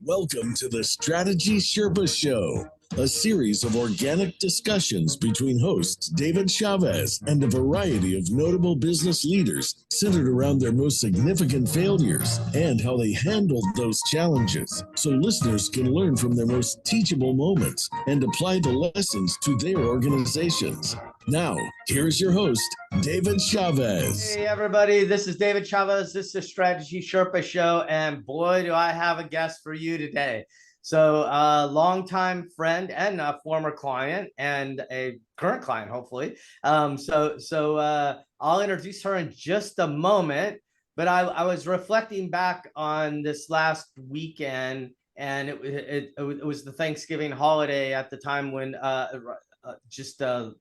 Welcome to the Strategy Sherpa Show, a series of organic discussions between hosts David Chavez and a variety of notable business leaders centered around their most significant failures and how they handled those challenges, so listeners can learn from their most teachable moments and apply the lessons to their organizations. Now, here's your host, David Chavez. Hey, everybody. This is David Chavez. This is the Strategy Sherpa Show. And boy, do I have a guest for you today. So a longtime friend and a former client and a current client, hopefully. I'll introduce her in just a moment. But I was reflecting back on this last weekend, and it was the Thanksgiving holiday at the time when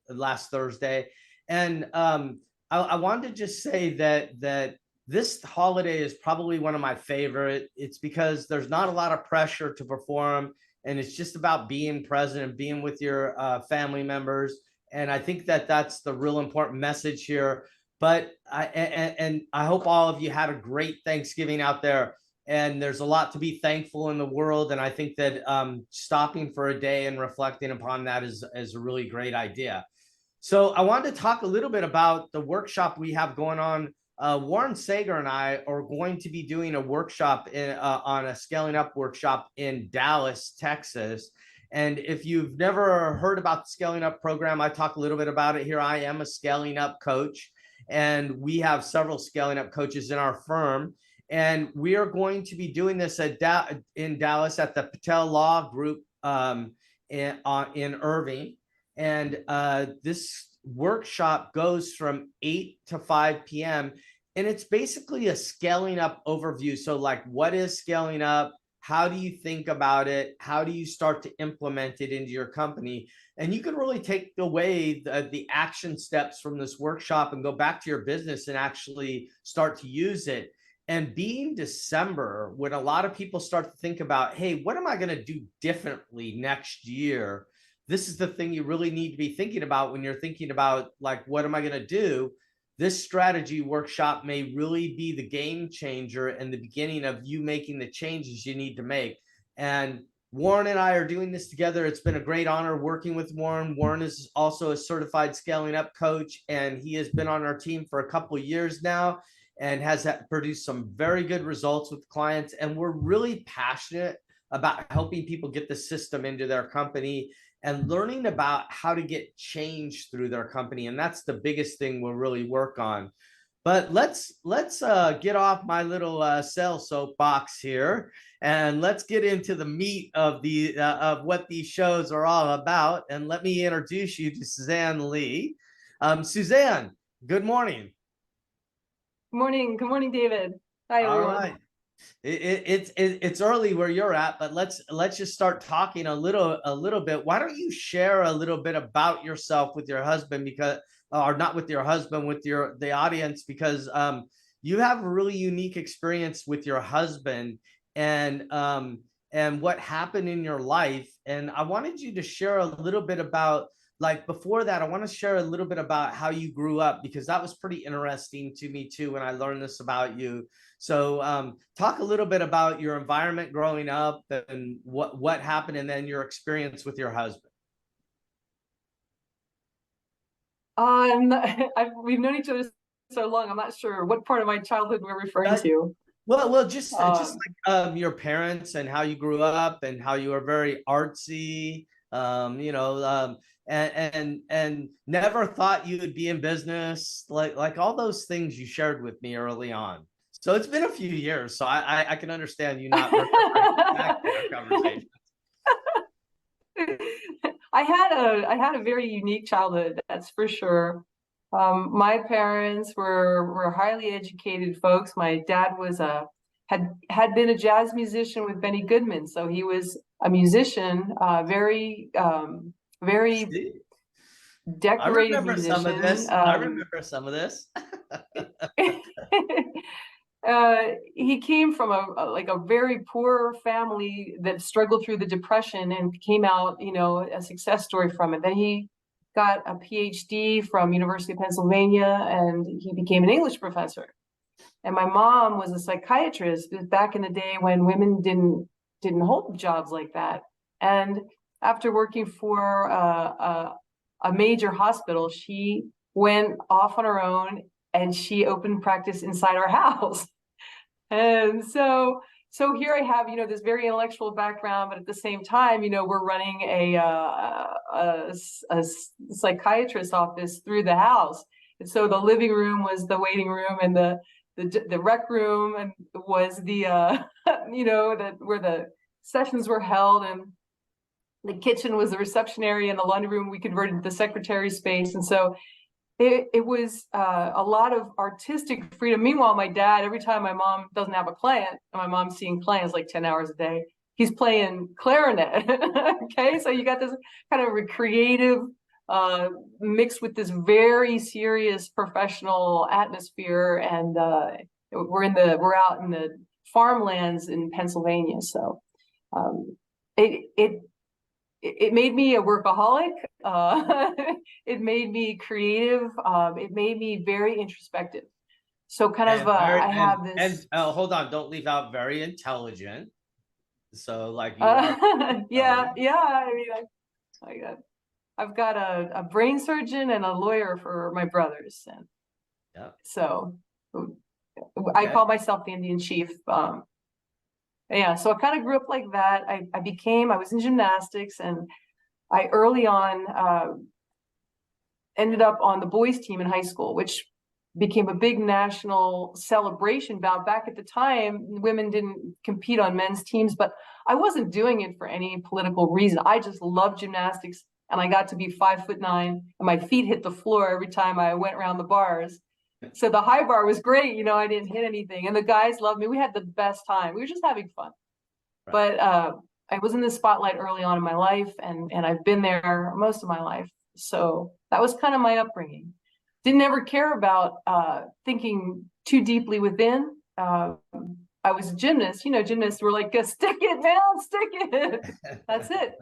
last Thursday. And I wanted to just say that this holiday is probably one of my favorite. It's because there's not a lot of pressure to perform, and it's just about being present and being with your family members. And I think that that's the real important message here. But I hope all of you had a great Thanksgiving out there. And there's a lot to be thankful in the world. And I think that stopping for a day and reflecting upon that is a really great idea. So I wanted to talk a little bit about the workshop we have going on. Warren Sager and I are going to be doing a workshop on a scaling up workshop in Dallas, Texas. And if you've never heard about the scaling up program, I talk a little bit about it here. I am a scaling up coach, and we have several scaling up coaches in our firm. And we are going to be doing this in Dallas at the Patel Law Group in Irving. And this workshop goes from 8 to 5 p.m. And it's basically a scaling up overview. So like, what is scaling up? How do you think about it? How do you start to implement it into your company? And you can really take away the action steps from this workshop and go back to your business and actually start to use it. And being December, when a lot of people start to think about, hey, what am I going to do differently next year? This is the thing you really need to be thinking about when you're thinking about, like, what am I going to do? This strategy workshop may really be the game changer and the beginning of you making the changes you need to make. And Warren and I are doing this together. It's been a great honor working with Warren. Warren is also a certified scaling up coach, and he has been on our team for a couple of years now and has produced some very good results with clients. And we're really passionate about helping people get the system into their company and learning about how to get change through their company. And that's the biggest thing we'll really work on. But let's get off my little sales soapbox here, and let's get into the meat of what these shows are all about. And let me introduce you to Suzanne Lee. Suzanne, good morning. Good morning, David. Hi, everyone. All right. It's early where you're at, but let's just start talking a little bit. Why don't you share a little bit about yourself with your husband, because, or not with your husband, with the audience, because you have a really unique experience with your husband and what happened in your life. And I wanted you to share a little bit about, like, before that, I want to share a little bit about how you grew up, because that was pretty interesting to me too when I learned this about you. So talk a little bit about your environment growing up and what happened, and then your experience with your husband. We've known each other so long, I'm not sure what part of my childhood we're referring to. Well, just like your parents and how you grew up and how you were very artsy, and never thought you would be in business, like all those things you shared with me early on. So it's been a few years, so I can understand you not back to our conversation. I had a very unique childhood, that's for sure. My parents were highly educated folks. My dad had been a jazz musician with Benny Goodman, so he was a musician, very decorated musician. I remember some of this. He came from a very poor family that struggled through the Depression and came out, a success story from it. Then he got a PhD from University of Pennsylvania, and he became an English professor. And my mom was a psychiatrist back in the day when women didn't didn't hold jobs like that. And after working for a major hospital, she went off on her own and she opened practice inside our house. And so here I have, this very intellectual background, but at the same time, we're running a psychiatrist's office through the house. And so the living room was the waiting room, and the rec room and was the where the sessions were held, and the kitchen was the reception area, and the laundry room we converted to the secretary space. And so it was a lot of artistic freedom. Meanwhile, my dad, every time my mom doesn't have a client, and my mom's seeing clients like 10 hours a day, he's playing clarinet. Okay, so you got this kind of a creative mixed with this very serious professional atmosphere. And we're out in the farmlands in Pennsylvania. So it made me a workaholic. It made me creative. It made me very introspective. So I have this. And hold on, don't leave out very intelligent. So like, yeah. I mean, I've got a brain surgeon and a lawyer for my brothers, and so I call myself the Indian chief. Yeah, so I kind of grew up like that. I was in gymnastics, and I early on ended up on the boys team in high school, which became a big national celebration. Back at the time, women didn't compete on men's teams, but I wasn't doing it for any political reason. I just loved gymnastics, and I got to be 5'9", and my feet hit the floor every time I went around the bars. So the high bar was great, I didn't hit anything, and the guys loved me. We had the best time. We were just having fun. Right. But I was in the spotlight early on in my life, and I've been there most of my life. So that was kind of my upbringing. Didn't ever care about thinking too deeply within. I was a gymnast. Gymnasts were like, stick it, man, stick it. That's it.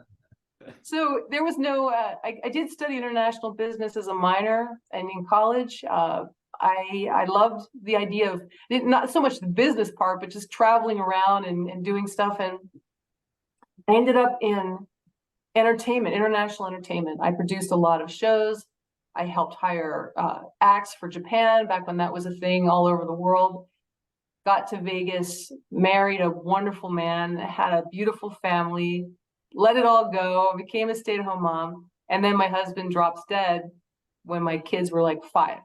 So there was no, I did study international business as a minor, and in college, I loved the idea of not so much the business part, but just traveling around and doing stuff. And I ended up in entertainment, international entertainment. I produced a lot of shows. I helped hire acts for Japan back when that was a thing all over the world. Got to Vegas, married a wonderful man, had a beautiful family, let it all go, became a stay-at-home mom. And then my husband drops dead when my kids were like 5.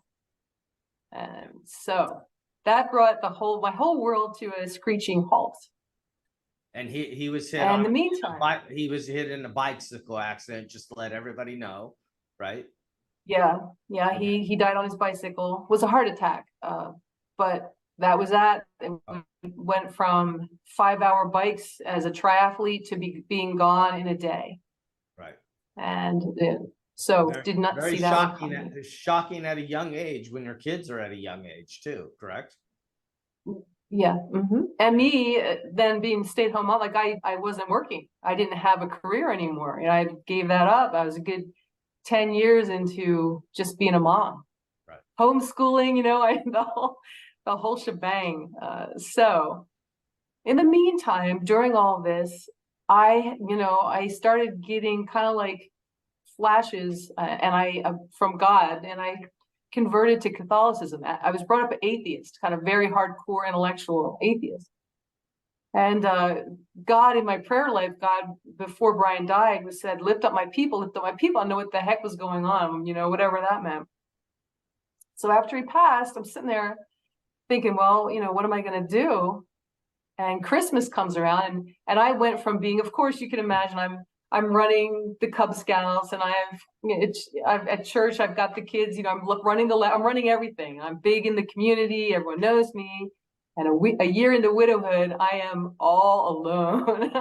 And so that brought my whole world to a screeching halt. And he was hit. And in the meantime, he was hit in a bicycle accident. Just to let everybody know, right? Yeah. Okay. He died on his bicycle. It was a heart attack. But that was that. It went from 5-hour bikes as a triathlete to being gone in a day. Right. And so did not see that. Shocking at a young age when your kids are at a young age too, correct? Yeah. Mm-hmm. And me then being stay-at-home mom, like I wasn't working. I didn't have a career anymore. I gave that up. I was a good 10 years into just being a mom. Right. Homeschooling, the whole shebang. So in the meantime, during all this, I started getting kind of like flashes from God, and I converted to Catholicism. I was brought up an atheist, kind of very hardcore intellectual atheist. And God, in my prayer life, God, before Brian died, said, lift up my people, lift up my people. I know what the heck was going on, whatever that meant. So after he passed, I'm sitting there thinking, well, what am I going to do? And Christmas comes around, and I went from being, of course, you can imagine, I'm running the Cub Scouts, and I've at church, I've got the kids, I'm running everything. I'm big in the community. Everyone knows me. And a year into widowhood, I am all alone.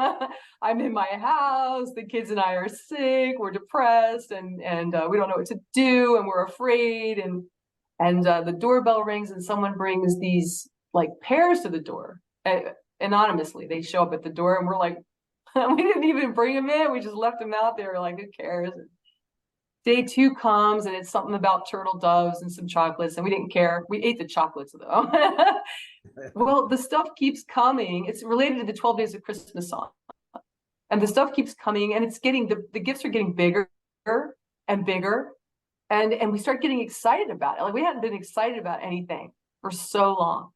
I'm in my house. The kids and I are sick. We're depressed, and we don't know what to do, and we're afraid. And the doorbell rings, and someone brings these like pears to the door anonymously. They show up at the door, and we're like, we didn't even bring them in. We just left them out there. Like, who cares? Day 2 comes, and it's something about turtle doves and some chocolates, and we didn't care. We ate the chocolates though. Well, the stuff keeps coming. It's related to the 12 Days of Christmas song. And the stuff keeps coming, and it's getting, the gifts are getting bigger and bigger. And we start getting excited about it. Like, we hadn't been excited about anything for so long.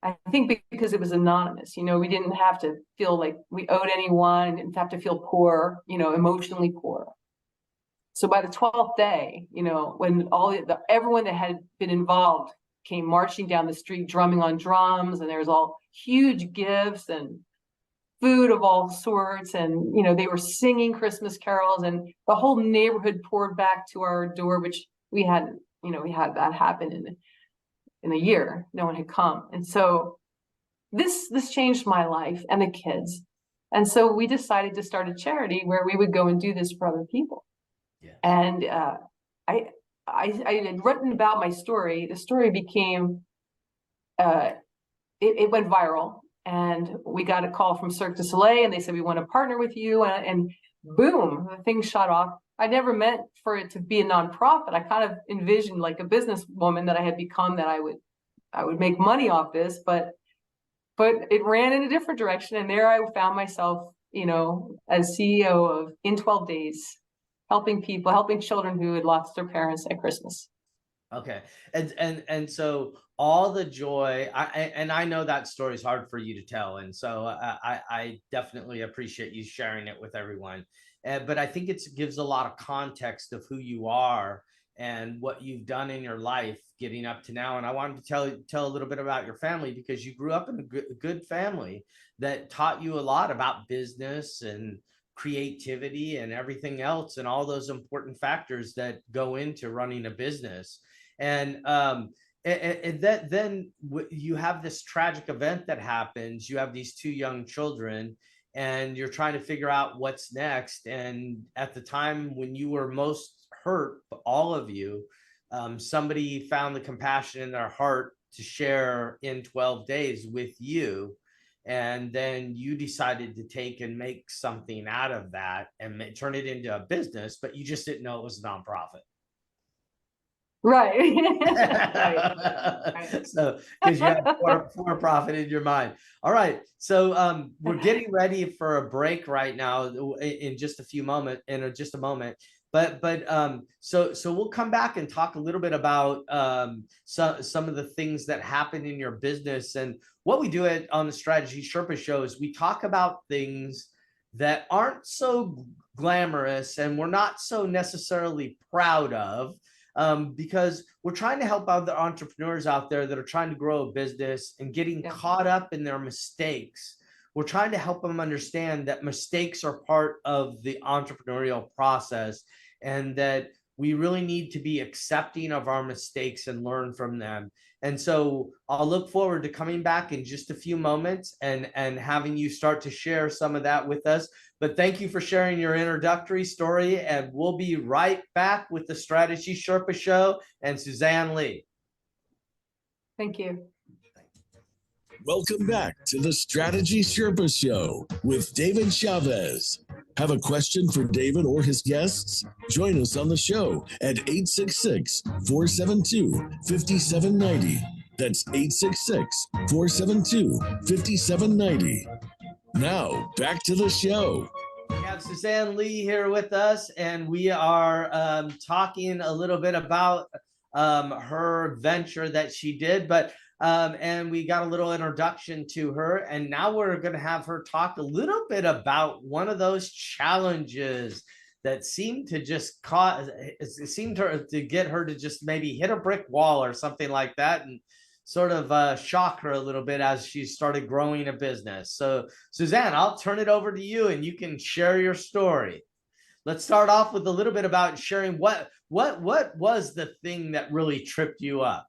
I think because it was anonymous, we didn't have to feel like we owed anyone, didn't have to feel poor, emotionally poor. So by the 12th day, when everyone that had been involved came marching down the street, drumming on drums, and there was all huge gifts and food of all sorts, and they were singing Christmas carols, and the whole neighborhood poured back to our door, which we hadn't, we had that happen in a year. No one had come. And so this changed my life and the kids. And so we decided to start a charity where we would go and do this for other people. Yeah. And I had written about my story. The story became, it went viral, and we got a call from Cirque du Soleil, and they said, we want to partner with you. And boom, the thing shot off. I never meant for it to be a nonprofit. I kind of envisioned, like a businesswoman that I had become, that I would make money off this, but it ran in a different direction. And there I found myself, as CEO of In 12 Days, helping people, helping children who had lost their parents at Christmas. Okay. And so all the joy, I know that story is hard for you to tell. And so I definitely appreciate you sharing it with everyone. But I think it gives a lot of context of who you are and what you've done in your life getting up to now. And I wanted to tell a little bit about your family, because you grew up in a good family that taught you a lot about business and creativity and everything else, and all those important factors that go into running a business. And then you have this tragic event that happens. You have these two young children, and you're trying to figure out what's next. And at the time when you were most hurt, all of you, somebody found the compassion in their heart to share In 12 Days with you. And then you decided to take and make something out of that and turn it into a business, but you just didn't know it was a nonprofit. Right. Right. So, because you have for profit in your mind. All right. So we're getting ready for a break right now in just a moment. So we'll come back and talk a little bit about some of the things that happen in your business. And what we do on the Strategy Sherpa Show is we talk about things that aren't so glamorous and we're not so necessarily proud of, because we're trying to help other entrepreneurs out there that are trying to grow a business and getting caught up in their mistakes. We're trying to help them understand that mistakes are part of the entrepreneurial process, and that we really need to be accepting of our mistakes and learn from them. And so I'll look forward to coming back in just a few moments and having you start to share some of that with us. But thank you for sharing your introductory story, and we'll be right back with the Strategy Sherpa Show and Suzanne Lee. Thank you. Welcome back to the Strategy Sherpa Show with David Chavez. Have a question for David or his guests? Join us on the show at 866-472-5790. That's 866-472-5790. Now, back to the show. We have Suzanne Lee here with us, and we are talking a little bit about her venture that she did, and we got a little introduction to her, and now we're going to have her talk a little bit about one of those challenges that seemed to just to get her to just maybe hit a brick wall or something like that, and sort of shock her a little bit as she started growing a business. So Suzanne, I'll turn it over to you and you can share your story. Let's start off with a little bit about sharing what was the thing that really tripped you up?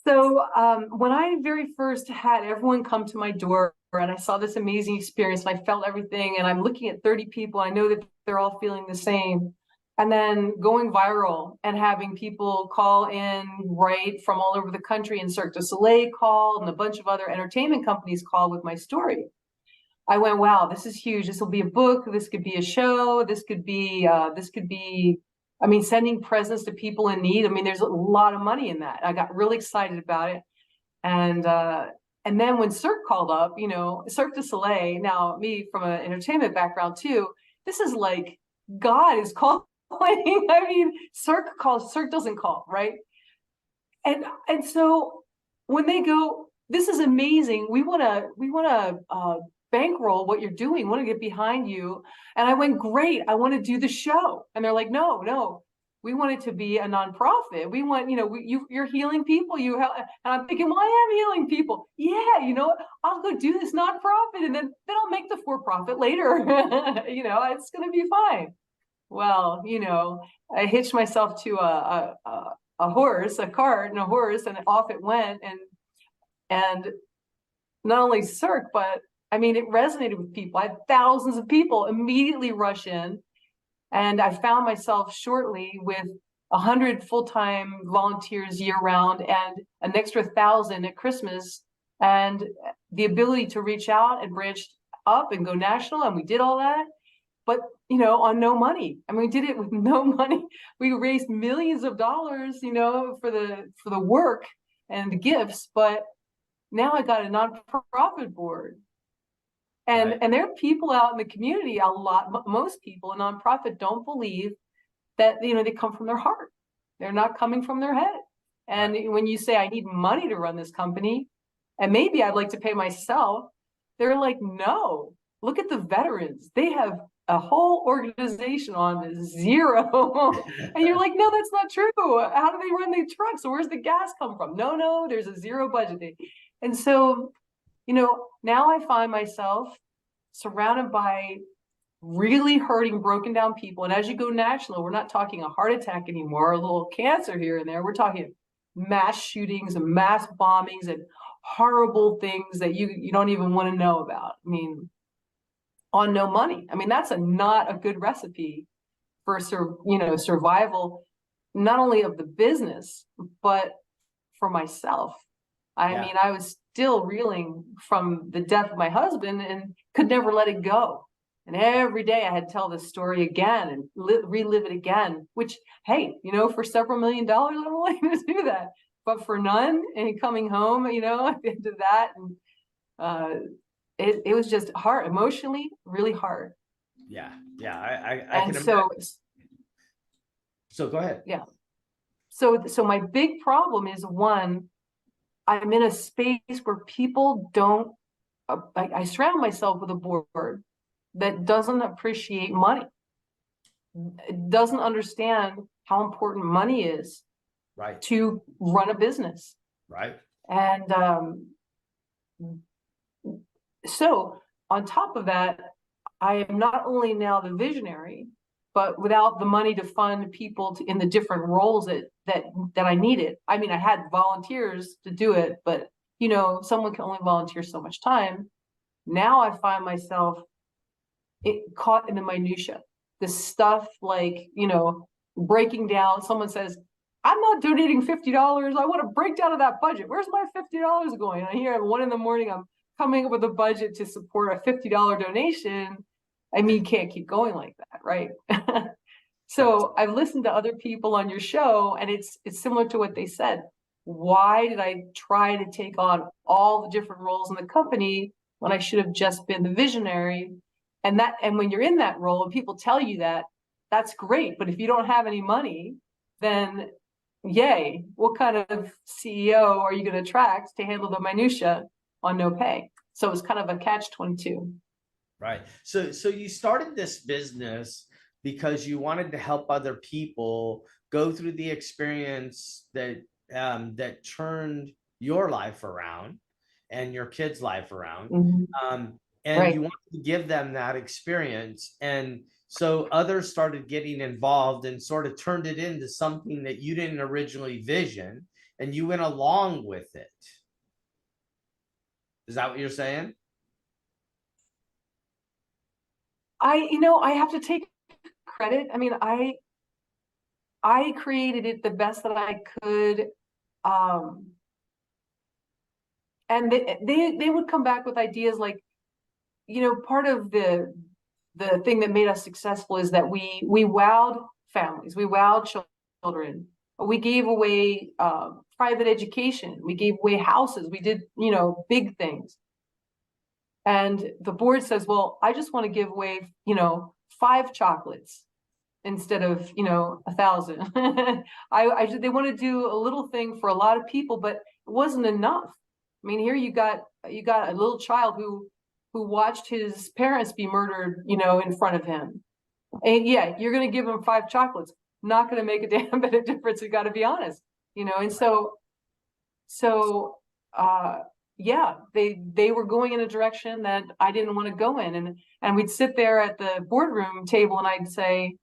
So when I very first had everyone come to my door and I saw this amazing experience and I felt everything, and I'm looking at 30 people, I know that they're all feeling the same. And then going viral and having people call in right from all over the country, and Cirque du Soleil called and a bunch of other entertainment companies called with my story. I went, wow, this is huge. This will be a book. This could be a show. This could be, I mean, sending presents to people in need. I mean, there's a lot of money in that. I got really excited about it. And And then when Cirque called up, Cirque du Soleil, now me from an entertainment background too, this is like God is calling. I mean, Cirque calls, Cirque doesn't call, right? And so when they go, this is amazing. We want to bankroll what you're doing. Want to get behind you. And I went, great. I want to do the show. And they're like, no. We want it to be a nonprofit. We want, you're healing people. You help. And I'm thinking, well, I am healing people. Yeah, I'll go do this nonprofit, and then I'll make the for-profit later. It's going to be fine. Well, I hitched myself to a horse, a cart, and a horse, and off it went. And not only Cirque, but I mean, it resonated with people. I had thousands of people immediately rush in. And I found myself shortly with 100 full-time volunteers year-round and an extra 1,000 at Christmas, and the ability to reach out and branch up and go national. And we did all that, but on no money. I mean, we did it with no money. We raised millions of dollars, for the work and the gifts. But now I got a nonprofit board. And, right. And there are people out in the community, most people in nonprofit don't believe that, they come from their heart. They're not coming from their head. And right. When you say, I need money to run this company, and maybe I'd like to pay myself, they're like, no, look at the veterans. They have a whole organization on zero. And you're like, no, that's not true. How do they run their trucks? So where's the gas come from? No, there's a zero budget. And so, now I find myself surrounded by really hurting, broken down people. And as you go national, we're not talking a heart attack anymore, a little cancer here and there. We're talking mass shootings and mass bombings and horrible things that you don't even want to know about. I mean, on no money. I mean, that's not a good recipe for survival, not only of the business, but for myself. I mean, I was still reeling from the death of my husband and could never let it go. And every day I had to tell this story again and relive it again, which, hey, for several $1 million, I'm willing to do that. But for none, and coming home, at the end of that, and it was just hard, emotionally, really hard. Yeah. I can imagine. So go ahead. Yeah. So my big problem is, one, I'm in a space where people don't, I surround myself with a board that doesn't appreciate money. It doesn't understand how important money is right. to run a business. Right. And so on top of that, I am not only now the visionary, but without the money to fund people in the different roles that I needed. I mean, I had volunteers to do it, but someone can only volunteer so much time. Now I find myself caught in the minutia. The stuff like, breaking down. Someone says, I'm not donating $50. I want to break down of that budget. Where's my $50 going? And here at 1 a.m, I'm coming up with a budget to support a $50 donation. I mean, you can't keep going like that, right? So I've listened to other people on your show, and it's similar to what they said. Why did I try to take on all the different roles in the company when I should have just been the visionary? And when you're in that role and people tell you that, that's great. But if you don't have any money, then yay, what kind of CEO are you going to attract to handle the minutia on no pay? So it's kind of a catch-22. Right. So you started this business because you wanted to help other people go through the experience that turned your life around and your kids' life around. Mm-hmm. And right. You wanted to give them that experience. And so others started getting involved and sort of turned it into something that you didn't originally vision, and you went along with it. Is that what you're saying? I have to take credit. I mean, I created it the best that I could. And they would come back with ideas like, part of the thing that made us successful is that we wowed families, we wowed children. We gave away private education. We gave away houses. We did, you know, big things. And the board says, well, I just want to give away, you know, 5 chocolates instead of, you know, 1,000. They want to do a little thing for a lot of people, but it wasn't enough. I mean, here you got a little child who watched his parents be murdered, you know, in front of him. And yeah, you're going to give him 5 chocolates. Not going to make a damn bit of difference. You got to be honest, you know. And yeah, they were going in a direction that I didn't want to go in, and we'd sit there at the boardroom table, and I'd say,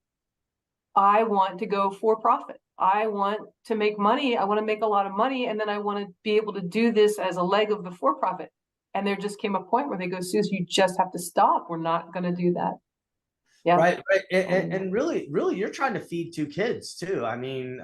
I want to go for profit. I want to make money. I want to make a lot of money, and then I want to be able to do this as a leg of the for profit. And there just came a point where they go, Susan, you just have to stop. We're not going to do that. Yeah. Right. And really, you're trying to feed 2 kids too. I mean,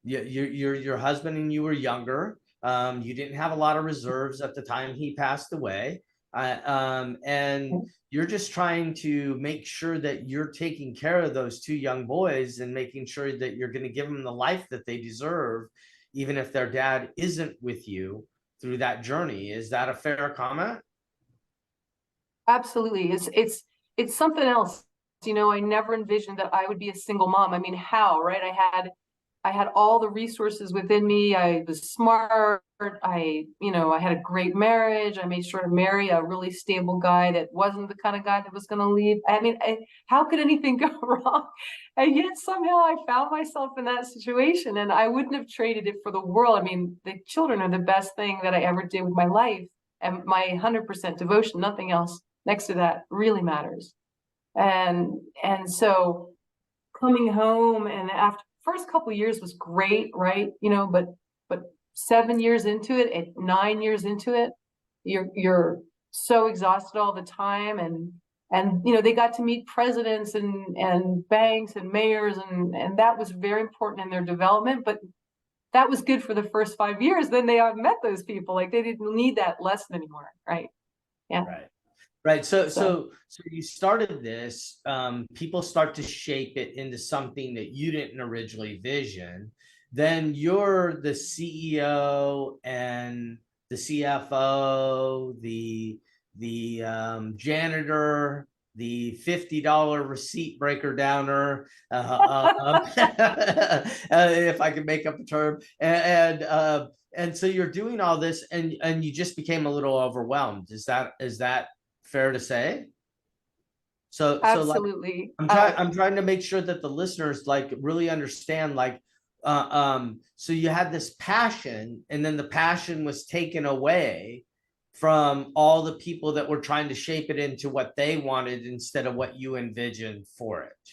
your husband and you were younger. You didn't have a lot of reserves at the time he passed away. And you're just trying to make sure that you're taking care of those 2 young boys and making sure that you're going to give them the life that they deserve, even if their dad isn't with you through that journey. Is that a fair comment? Absolutely. It's something else. You know, I never envisioned that I would be a single mom. I mean, how, right? I had all the resources within me. I was smart. You know, I had a great marriage. I made sure to marry a really stable guy that wasn't the kind of guy that was going to leave. I mean, how could anything go wrong? And yet somehow I found myself in that situation, and I wouldn't have traded it for the world. I mean, the children are the best thing that I ever did with my life, and my 100% devotion, nothing else next to that really matters. And so coming home, and after first couple of years was great, right? You know, but 7 years into it, and 9 years into it, you're so exhausted all the time. And you know, they got to meet presidents and banks and mayors, and that was very important in their development. But that was good for the first 5 years. Then they met those people, like they didn't need that lesson anymore, right? Yeah. Right. So you started this, people start to shape it into something that you didn't originally vision. Then you're the CEO and the CFO, the janitor, the $50 receipt breaker downer, if I can make up a term, and so you're doing all this, and you just became a little overwhelmed. Is that fair to say? So Absolutely. like, I'm trying to make sure that the listeners like really understand, like, so you had this passion, and then the passion was taken away from all the people that were trying to shape it into what they wanted instead of what you envisioned for it.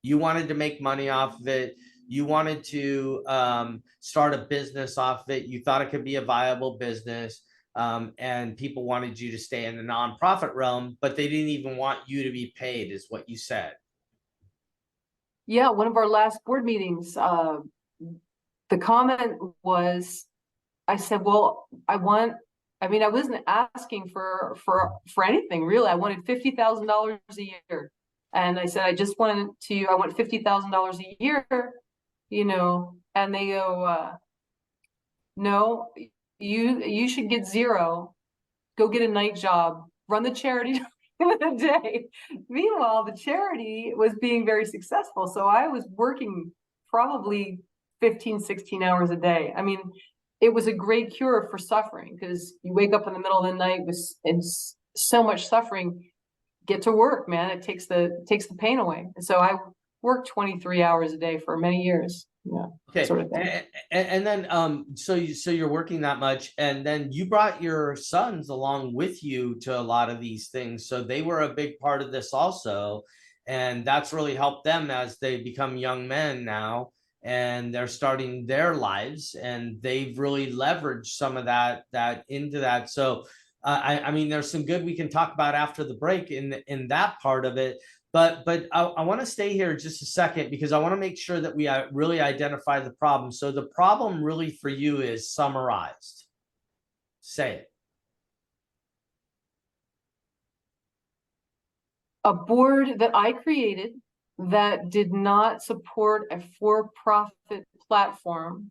You wanted to make money off of it. You wanted to start a business off of it. You thought it could be a viable business. And people wanted you to stay in the nonprofit realm, but they didn't even want you to be paid, is what you said. Yeah, one of our last board meetings, the comment was, I said, well, I wasn't asking for anything really. I wanted $50,000 a year. And I said, I want $50,000 a year, you know, and they go, no, you should get 0, go get a night job, run the charity in a day. Meanwhile, the charity was being very successful. So I was working probably 15, 16 hours a day. I mean, it was a great cure for suffering, because you wake up in the middle of the night with so much suffering. Get to work, man. It takes the pain away. And so I worked 23 hours a day for many years. Yeah. Okay. Sort of thing. And then so you're working that much, and then you brought your sons along with you to a lot of these things. So they were a big part of this also. And that's really helped them as they become young men now, and they're starting their lives, and they've really leveraged some of that into that. So I mean, there's some good we can talk about after the break in that part of it. But I want to stay here just a second, because I want to make sure that we really identify the problem. So the problem really for you is summarized. Say it. A board that I created that did not support a for-profit platform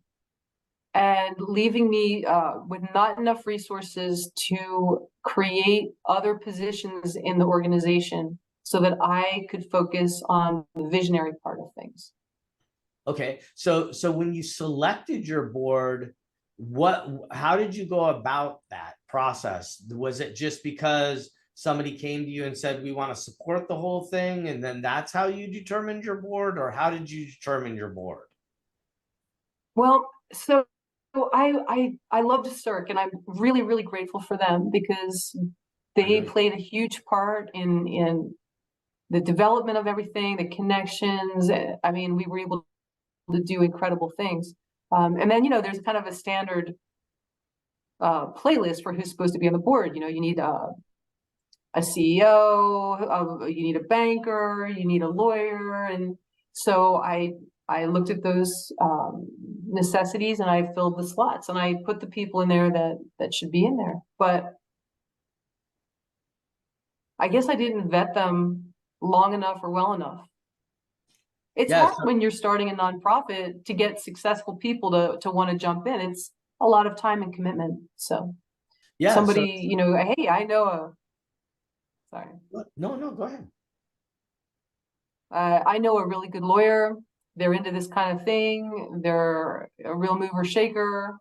and leaving me with not enough resources to create other positions in the organization so that I could focus on the visionary part of things. Okay, so when you selected your board, how did you go about that process? Was it just because somebody came to you and said, we want to support the whole thing, and then that's how you determined your board, or how did you determine your board? Well, so I loved Cirque, and I'm really, really grateful for them because they played a huge part in the development of everything, the connections. I mean, we were able to do incredible things. And then, there's kind of a standard playlist for who's supposed to be on the board. You need a CEO, you need a banker, you need a lawyer. And so I looked at those necessities and I filled the slots and I put the people in there that should be in there. But I guess I didn't vet them long enough or well enough. It's hard when you're starting a nonprofit to get successful people to want to jump in. It's a lot of time and commitment. So somebody, hey, I know sorry. No, go ahead. I know a really good lawyer. They're into this kind of thing. They're a real mover shaker.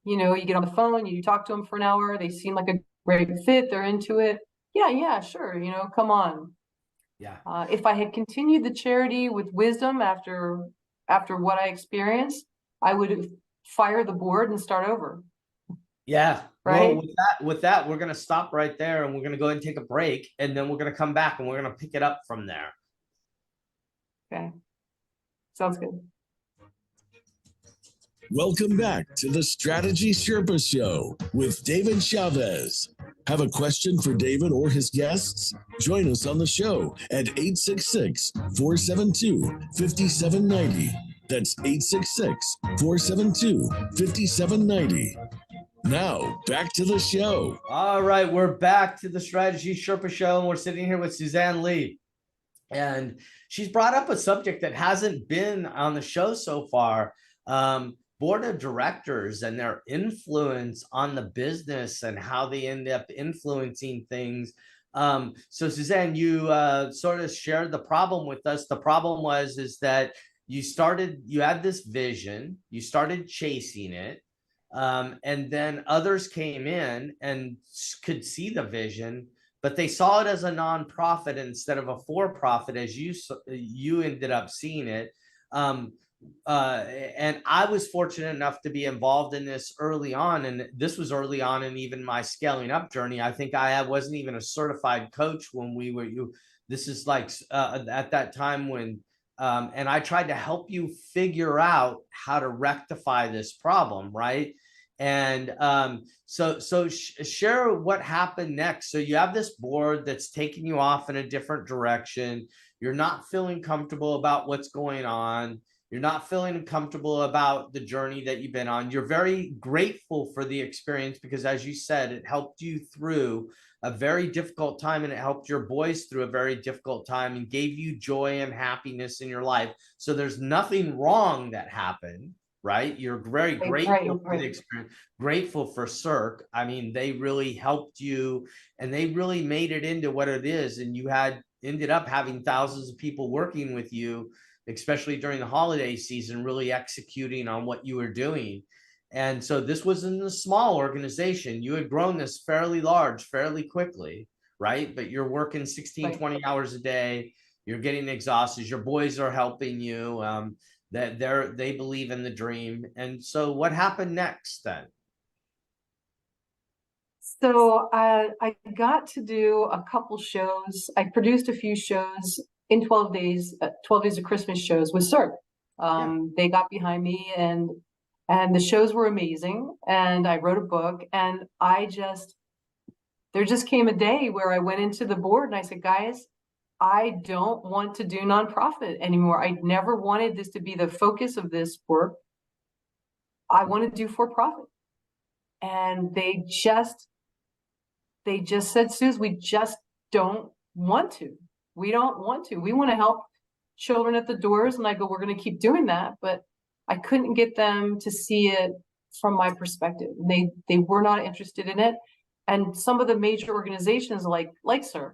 You get on the phone, you talk to them for an hour. They seem like a great fit. They're into it. Yeah, sure. Come on. Yeah. If I had continued the charity with wisdom after what I experienced, I would fire the board and start over. Yeah. Right. Well, with that, we're going to stop right there and we're going to go ahead and take a break, and then we're going to come back and we're going to pick it up from there. Okay. Sounds good. Welcome back to the Strategy Sherpa Show with David Chavez. Have a question for David or his guests? Join us on the show at 866-472-5790. That's 866-472-5790. Now, back to the show. All right, we're back to the Strategy Sherpa Show, and we're sitting here with Suzanne Lee. And she's brought up a subject that hasn't been on the show so far, board of directors and their influence on the business and how they end up influencing things. So Suzanne, you sort of shared the problem with us. The problem is that you had this vision, you started chasing it, and then others came in and could see the vision, but they saw it as a nonprofit instead of a for-profit, as you ended up seeing it. And I was fortunate enough to be involved in this early on, and this was early on in even my scaling up journey. I think I wasn't even a certified coach when this is like at that time when, and I tried to help you figure out how to rectify this problem, right? And so share what happened next. So you have this board that's taking you off in a different direction. You're not feeling comfortable about what's going on. You're not feeling comfortable about the journey that you've been on. You're very grateful for the experience because, as you said, it helped you through a very difficult time, and it helped your boys through a very difficult time and gave you joy and happiness in your life. So there's nothing wrong that happened, right? You're very grateful for the experience, grateful for Cirque. I mean, they really helped you and they really made it into what it is. And you ended up having thousands of people working with you, especially during the holiday season, really executing on what you were doing. And so this wasn't a small organization. You had grown this fairly large, fairly quickly, right? But you're working 16, 20 hours a day. You're getting exhausted. Your boys are helping you. That they believe in the dream. And so what happened next then? So I got to do a couple shows. I produced a few shows in 12 days, 12 days of Christmas shows with Cirque. They got behind me and the shows were amazing. And I wrote a book, and there just came a day where I went into the board and I said, guys, I don't want to do nonprofit anymore. I never wanted this to be the focus of this work. I want to do for-profit. And they just said, Suze, we just don't want to. We don't want to. We want to help children at the doors. And I go, we're going to keep doing that, but I couldn't get them to see it from my perspective. They were not interested in it. And some of the major organizations like CERT,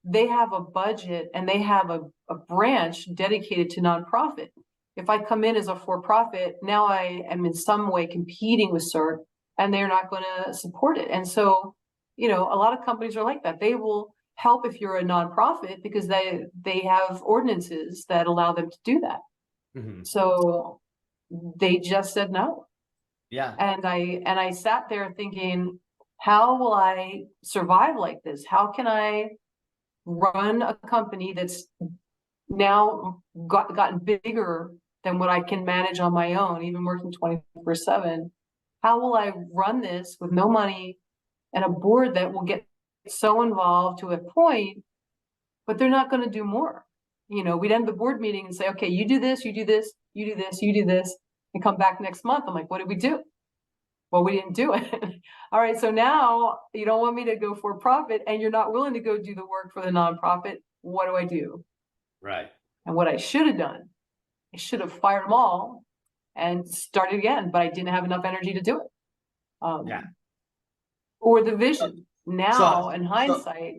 they have a budget and they have a branch dedicated to nonprofit. If I come in as a for-profit, now I am in some way competing with CERT and they're not going to support it. And so, you know, a lot of companies are like that. They will help if you're a nonprofit because they have ordinances that allow them to do that. Mhm. So they just said no. Yeah. And I sat there thinking, how will I survive like this? How can I run a company that's now gotten bigger than what I can manage on my own, even working 24/7? How will I run this with no money and a board that will get so involved to a point, but they're not going to do more? You know, we'd end the board meeting and say, okay, you do this, you do this, you do this, you do this, and come back next month. I'm like, what did we do? Well, we didn't do it. All right, so now you don't want me to go for profit and you're not willing to go do the work for the nonprofit. What do I do? Right. And what I should have done, I should have fired them all and started again, but I didn't have enough energy to do it. Yeah. Or the vision. Now, in So, hindsight,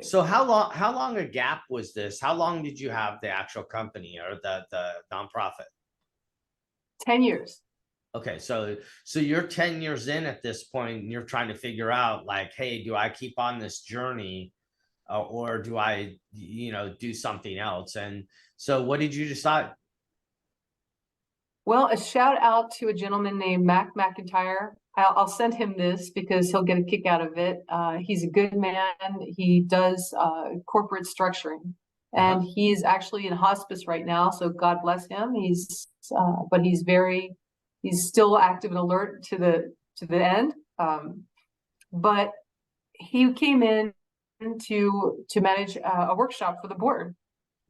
so how long a gap was this? How long did you have the actual company or the nonprofit? 10 years. Okay, so you're 10 years in at this point, and you're trying to figure out like, hey, do I keep on this journey, or do I, you know, do something else? And so, what did you decide? Well, a shout out to a gentleman named Mac McIntyre. I'll send him this because he'll get a kick out of it. He's a good man. He does corporate structuring, and he's actually in hospice right now. So God bless him. But he's still active and alert to the end. But he came in to manage a workshop for the board,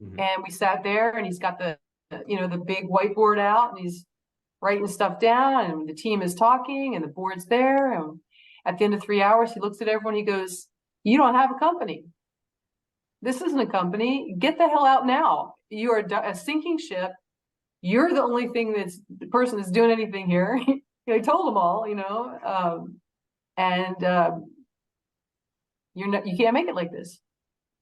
and we sat there, and he's got the big whiteboard out, and he's writing stuff down, and the team is talking, and the board's there. And at the end of 3 hours, he looks at everyone. He goes, "You don't have a company. This isn't a company. Get the hell out now. You are a sinking ship. You're the only thing the person that's doing anything here." He told them all, you can't make it like this.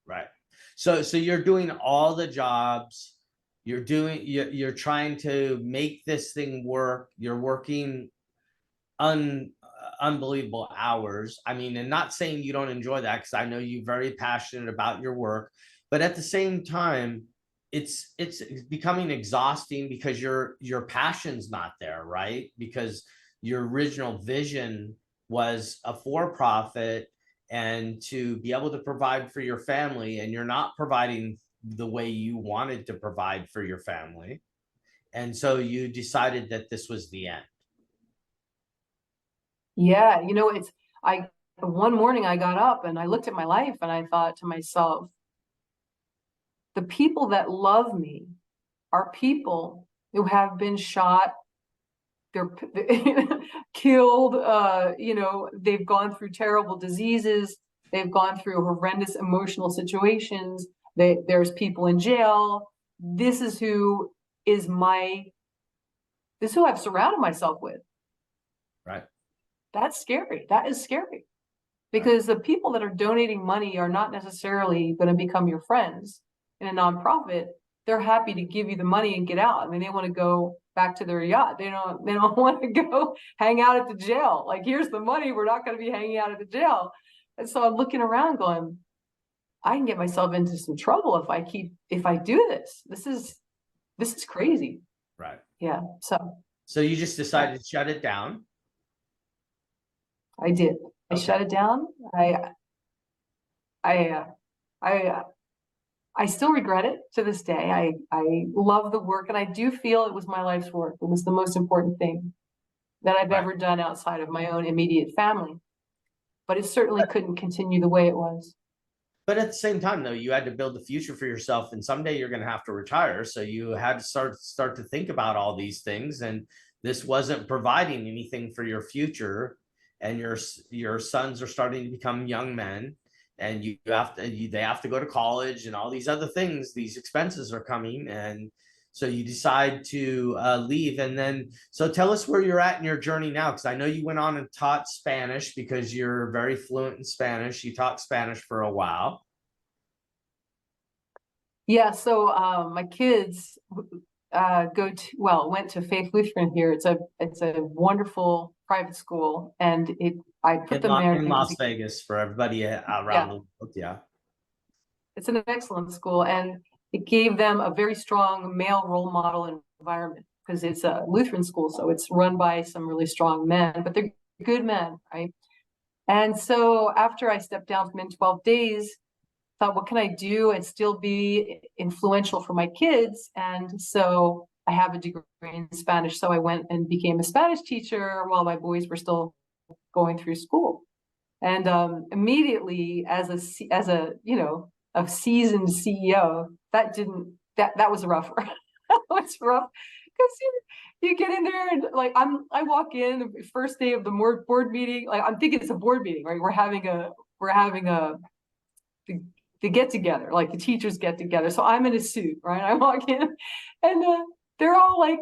Right. So you're doing all the jobs. You're trying to make this thing work. You're working unbelievable hours. I mean, and not saying you don't enjoy that, because I know you're very passionate about your work, but at the same time, it's becoming exhausting because your passion's not there, right? Because your original vision was a for-profit and to be able to provide for your family, and you're not providing the way you wanted to provide for your family. And so you decided that this was the end. Yeah, one morning I got up and I looked at my life and I thought to myself, the people that love me are people who have been shot, they're killed, they've gone through terrible diseases, they've gone through horrendous emotional situations, there's people in jail. This is who I've surrounded myself with. Right. That's scary. That is scary. Because the people that are donating money are not necessarily going to become your friends. In a nonprofit, they're happy to give you the money and get out. I mean, they want to go back to their yacht. They don't want to go hang out at the jail. Like, here's the money. We're not going to be hanging out at the jail. And so I'm looking around going, I can get myself into some trouble if I do this. This is crazy. Right. Yeah. So you just decided to shut it down. I did. I shut it down. I still regret it to this day. I love the work, and I do feel it was my life's work. It was the most important thing that I've ever done outside of my own immediate family. But it certainly couldn't continue the way it was. But at the same time, though, you had to build a future for yourself, and someday you're going to have to retire. So you had to start to think about all these things, and this wasn't providing anything for your future. And your sons are starting to become young men, and they have to go to college, and all these other things. These expenses are coming, and So you decide to leave. And then, so tell us where you're at in your journey now, because I know you went on and taught Spanish because you're very fluent in Spanish. You taught Spanish for a while. Yeah, so my kids went to Faith Lutheran here. It's a wonderful private school, and I put them there In because Las Vegas for everybody around the world. Yeah. It's an excellent school, and it gave them a very strong male role model environment because it's a Lutheran school, so it's run by some really strong men, but they're good men, right? And so after I stepped down from In 12 Days, thought, what can I do and still be influential for my kids? And so I have a degree in Spanish, so I went and became a Spanish teacher while my boys were still going through school. And immediately, as a a seasoned CEO, that was rougher. That was rough because you get in there and like I walk in the first day of the board meeting, like I'm thinking it's a board meeting, right? We're having the get together, like the teachers get together. So I'm in a suit, right? I walk in and they're all like,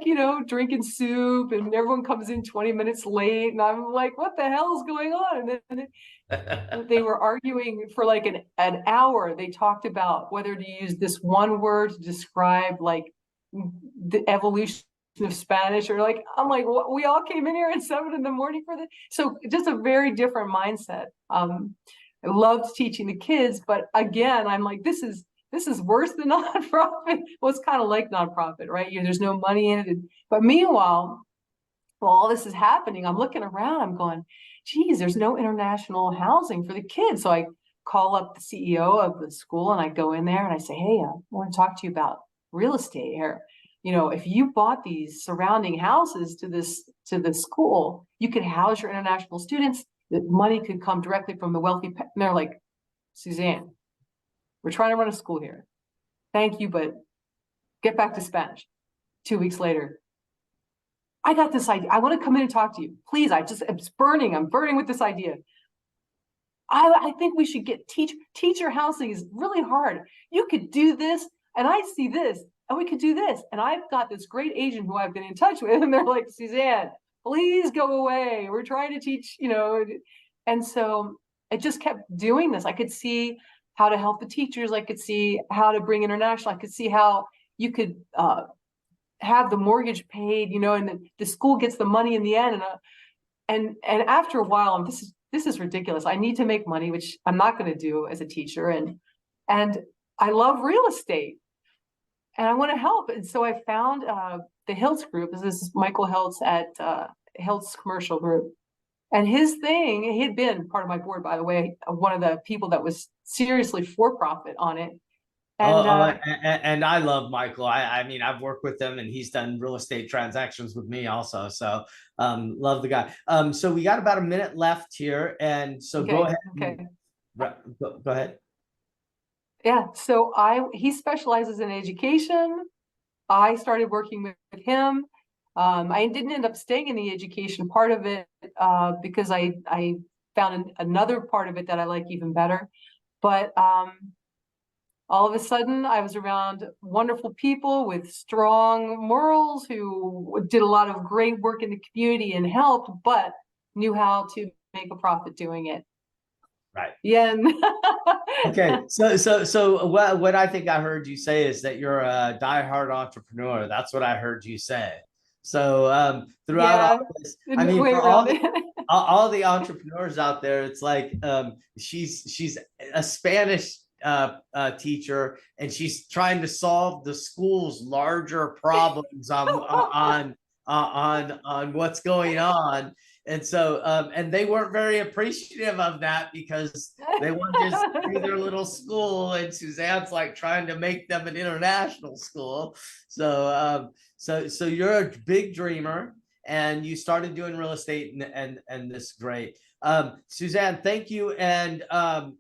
drinking soup, and everyone comes in 20 minutes late. And I'm like, what the hell is going on? And then they were arguing for like an hour. They talked about whether to use this one word to describe like the evolution of Spanish, or like, I'm like, we all came in here at 7 a.m. for this. So just a very different mindset. I loved teaching the kids, but again, I'm like, this is worse than nonprofit. Well, it's kind of like nonprofit, right? There's no money in it. But meanwhile, while all this is happening, I'm looking around, I'm going, geez, there's no international housing for the kids. So I call up the CEO of the school and I go in there and I say, hey, I want to talk to you about real estate here. If you bought these surrounding houses to the school, you could house your international students. The money could come directly from the wealthy. And they're like, Suzanne, we're trying to run a school here. Thank you, but get back to Spanish. 2 weeks later, I got this idea. I want to come in and talk to you. Please, I'm burning with this idea. I think we should get teacher housing is really hard. You could do this, and I see this, and we could do this. And I've got this great agent who I've been in touch with, and they're like, Suzanne, please go away. We're trying to teach, And so I just kept doing this. I could see how to help the teachers. I could see how to bring international. I could see how you could have the mortgage paid, and the school gets the money in the end. And after a while, this is ridiculous. I need to make money, which I'm not going to do as a teacher. And I love real estate, and I want to help. And so I found the Hiltz Group. This is Michael Hiltz at Hiltz Commercial Group. And his thing, he had been part of my board, by the way, one of the people that was seriously for-profit on it. And I love Michael. I mean, I've worked with him and he's done real estate transactions with me also. So love the guy. So we got about a minute left here. And so okay, go ahead. Okay. Go ahead. Yeah. So he specializes in education. I started working with him. I didn't end up staying in the education part of it because I found another part of it that I like even better. But all of a sudden, I was around wonderful people with strong morals who did a lot of great work in the community and helped, but knew how to make a profit doing it. Right. Yeah. Okay. So what I think I heard you say is that you're a diehard entrepreneur. That's what I heard you say. So throughout all this, I mean, for all the entrepreneurs out there, it's like she's a Spanish teacher, and she's trying to solve the school's larger problems on what's going on. And so and they weren't very appreciative of that because they want to just do their little school, and Suzanne's like trying to make them an international school. So so you're a big dreamer, and you started doing real estate, and this is great. Suzanne, thank you. And can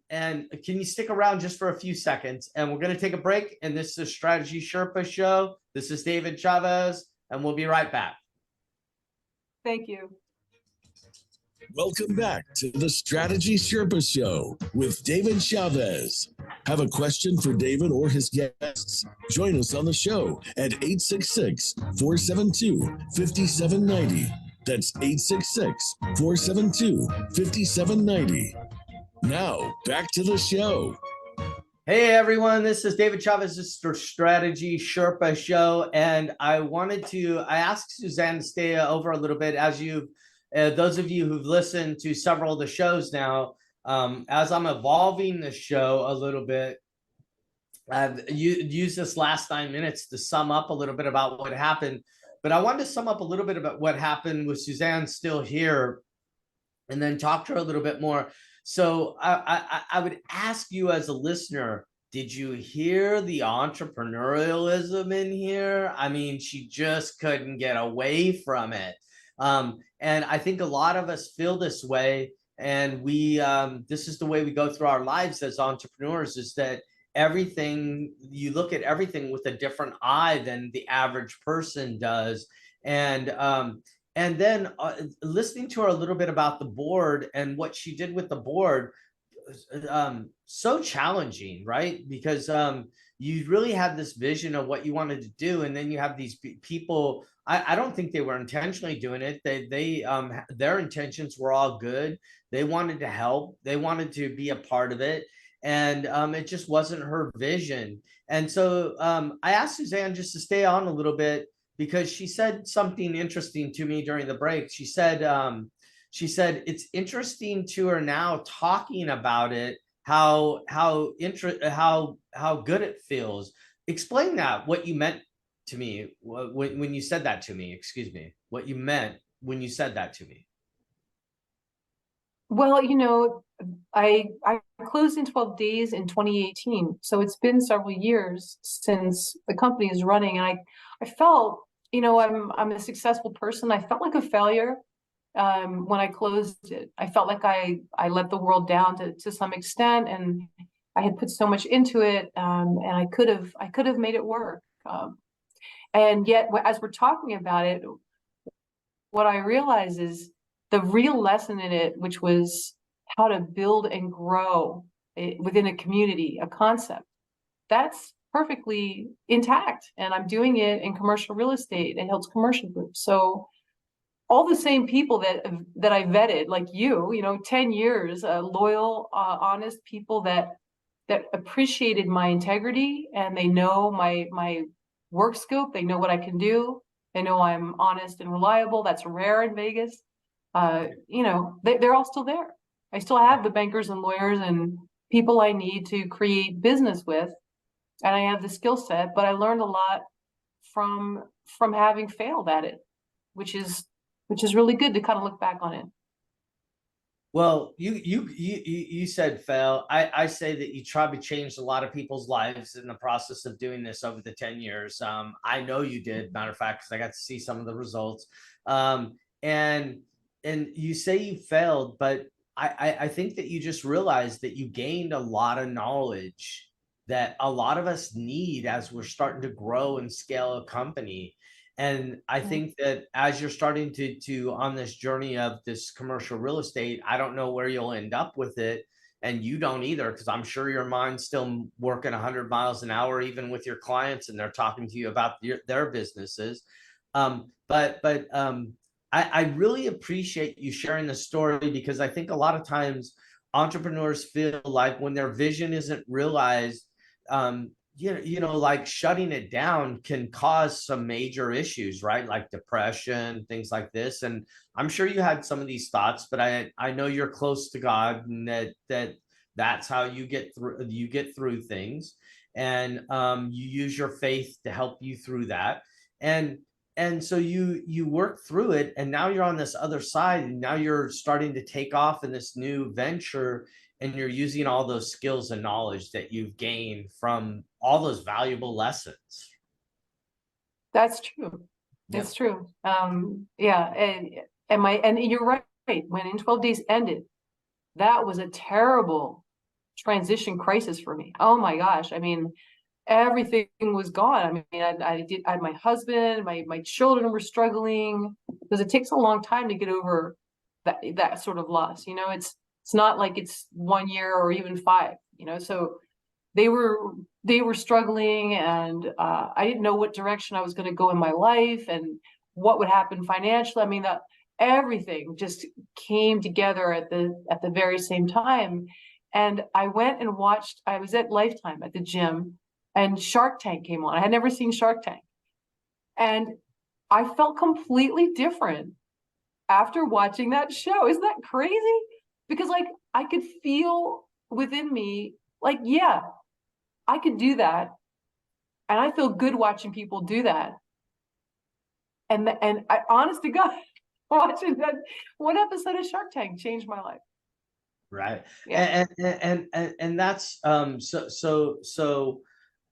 you stick around just for a few seconds? And we're going to take a break. And this is the Strategy Sherpa Show. This is David Chavez, and we'll be right back. Thank you. Welcome back to the Strategy Sherpa Show with David Chavez. Have a question for David or his guests? Join us on the show at 866-472-5790. That's 866-472-5790. Now, back to the show. Hey everyone, this is David Chavez, this is the Strategy Sherpa Show, and I asked Suzanne to stay over a little bit as those of you who've listened to several of the shows now, as I'm evolving the show a little bit, I've used this last 9 minutes to sum up a little bit about what happened, but I wanted to sum up a little bit about what happened with Suzanne still here and then talk to her a little bit more. So I would ask you as a listener, did you hear the entrepreneurialism in here? I mean, she just couldn't get away from it. And I think a lot of us feel this way. And this is the way we go through our lives as entrepreneurs, is that you look at everything with a different eye than the average person does. And then listening to her a little bit about the board and what she did with the board, so challenging, right? Because you really had this vision of what you wanted to do, and then you have these people. I don't think they were intentionally doing it. Their intentions were all good. They wanted to help. They wanted to be a part of it, and it just wasn't her vision. And so I asked Suzanne just to stay on a little bit, because she said something interesting to me during the break. She said it's interesting to her now talking about it, how good it feels. Explain that, what you meant to me when you said that to me. Excuse me, what you meant when you said that to me. Well, I closed in 12 days in 2018. So it's been several years since the company is running. And I felt, I'm a successful person. I felt like a failure when I closed it. I felt like I let the world down to some extent, and I had put so much into it, and I could have made it work. And yet, as we're talking about it, what I realize is the real lesson in it, which was how to build and grow within a community, a concept, that's perfectly intact. And I'm doing it in commercial real estate at Hiltz Commercial Group. So all the same people that I vetted, like 10 years, loyal, honest people that appreciated my integrity, and they know my work scope. They know what I can do. They know I'm honest and reliable. That's rare in Vegas. They're all still there. I still have the bankers and lawyers and people I need to create business with, and I have the skill set. But I learned a lot from having failed at it, which is really good to kind of look back on it. Well, you said fail. I say that you probably changed a lot of people's lives in the process of doing this over the 10 years. I know you did, matter of fact, because I got to see some of the results. And you say you failed, but I think that you just realized that you gained a lot of knowledge that a lot of us need as we're starting to grow and scale a company. And I think that as you're starting to on this journey of this commercial real estate, I don't know where you'll end up with it. And you don't either, because I'm sure your mind's still working 100 miles an hour, even with your clients, and they're talking to you about their businesses. I really appreciate you sharing the story, because I think a lot of times entrepreneurs feel like when their vision isn't realized, like shutting it down can cause some major issues, right? Like depression, things like this. And I'm sure you had some of these thoughts, but I know you're close to God, and that's how you get through things. And you use your faith to help you through that. And so you work through it, and now you're on this other side, and now you're starting to take off in this new venture, and you're using all those skills and knowledge that you've gained from all those valuable lessons. That's true. That's true. Yeah. And you're right. When in 12 days ended, that was a terrible transition crisis for me. Oh my gosh. I mean, everything was gone. I mean, I had my husband, my children were struggling, because it takes a long time to get over that sort of loss. It's not like it's 1 year or even 5, so they were struggling, and I didn't know what direction I was going to go in my life and what would happen financially. I mean, everything just came together at the very same time. And I went and watched, I was at Lifetime at the gym, and Shark Tank came on. I had never seen Shark Tank. And I felt completely different after watching that show. Isn't that crazy? Because like I could feel within me, like, yeah, I could do that. And I feel good watching people do that. And I, honest to God, watching that one episode of Shark Tank changed my life. Right. Yeah. And that's so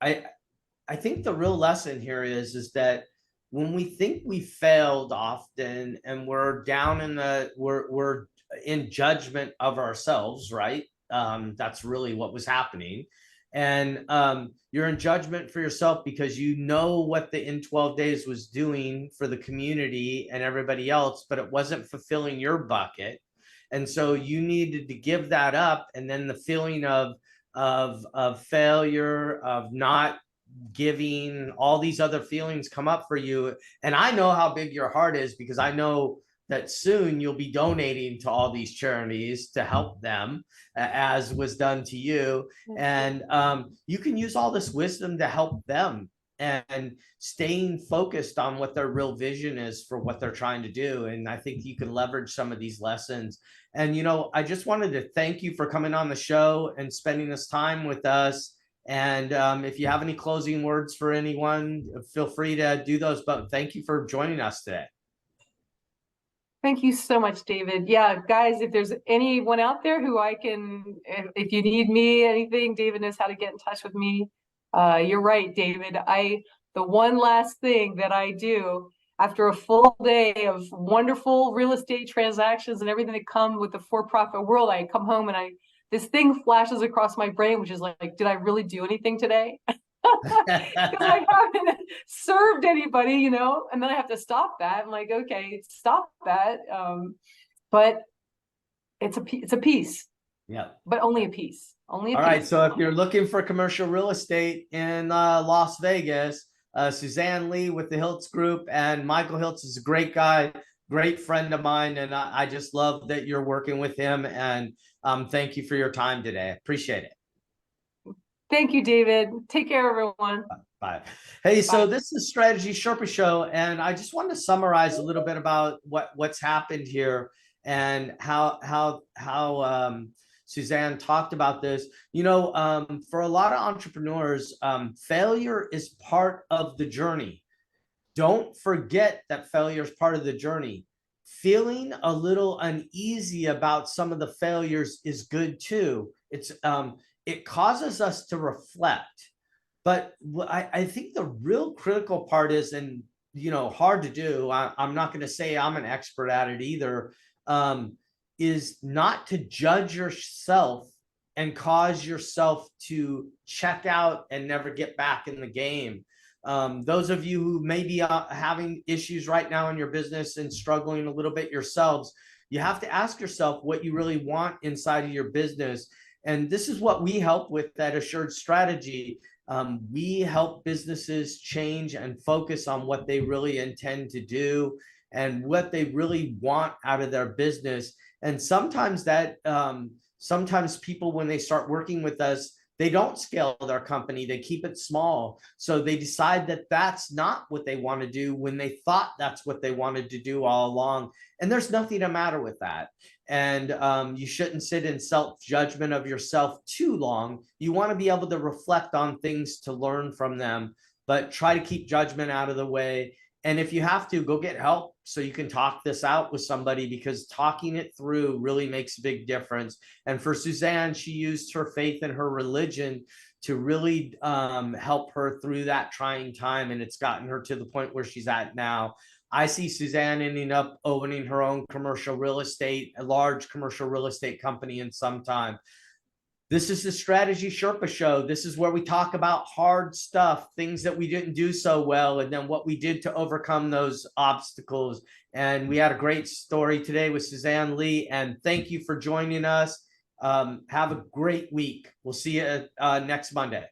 I think the real lesson here is that when we think we failed often and we're down in we're in judgment of ourselves, right? That's really what was happening. And you're in judgment for yourself because you know what the In 12 Days was doing for the community and everybody else, but it wasn't fulfilling your bucket. And so you needed to give that up. And then the feeling of failure, of not giving, all these other feelings come up for you. And I know how big your heart is, because I know that soon you'll be donating to all these charities to help them, as was done to you. And you can use all this wisdom to help them, and staying focused on what their real vision is for what they're trying to do. And I think you can leverage some of these lessons. And, I just wanted to thank you for coming on the show and spending this time with us. And if you have any closing words for anyone, feel free to do those. But thank you for joining us today. Thank you so much, David. Yeah, guys, if there's anyone out there who if you need me, anything, David knows how to get in touch with me. You're right, David. The one last thing that I do after a full day of wonderful real estate transactions and everything that come with the for-profit world, I come home and this thing flashes across my brain, which is like, did I really do anything today? Because I haven't served anybody, and then I have to stop that. I'm like, okay, stop that. But it's a piece. Yeah. But only a piece. Only a All piece. right. So if you're looking for commercial real estate in Las Vegas, Suzanne Lee with the Hiltz Group, and Michael Hiltz is a great guy, great friend of mine. And I just love that you're working with him. And thank you for your time today. I appreciate it. Thank you, David. Take care, everyone. Bye. Hey, so Bye. this is Strategy Sherpa Show, and I just wanted to summarize a little bit about what's happened here and how Suzanne talked about this. For a lot of entrepreneurs, failure is part of the journey. Don't forget that failure is part of the journey. Feeling a little uneasy about some of the failures is good too. It causes us to reflect. But I think the real critical part is, and hard to do, I'm not going to say I'm an expert at it either, is not to judge yourself and cause yourself to check out and never get back in the game. Those of you who may be having issues right now in your business and struggling a little bit yourselves, you have to ask yourself what you really want inside of your business. And this is what we help with at Assured Strategy. We help businesses change and focus on what they really intend to do and what they really want out of their business. And sometimes sometimes people, when they start working with us, they don't scale their company, they keep it small. So they decide that that's not what they want to do when they thought that's what they wanted to do all along. And there's nothing the matter with that. And you shouldn't sit in self-judgment of yourself too long. You want to be able to reflect on things to learn from them, but try to keep judgment out of the way. And if you have to, go get help so you can talk this out with somebody, because talking it through really makes a big difference. And for Suzanne, she used her faith and her religion to really help her through that trying time. And it's gotten her to the point where she's at now. I see Suzanne ending up opening her own commercial real estate, a large commercial real estate company in some time. This is the Strategy Sherpa Show. This is where we talk about hard stuff, things that we didn't do so well, and then what we did to overcome those obstacles. And we had a great story today with Suzanne Lee. And thank you for joining us. Have a great week. We'll see you next Monday.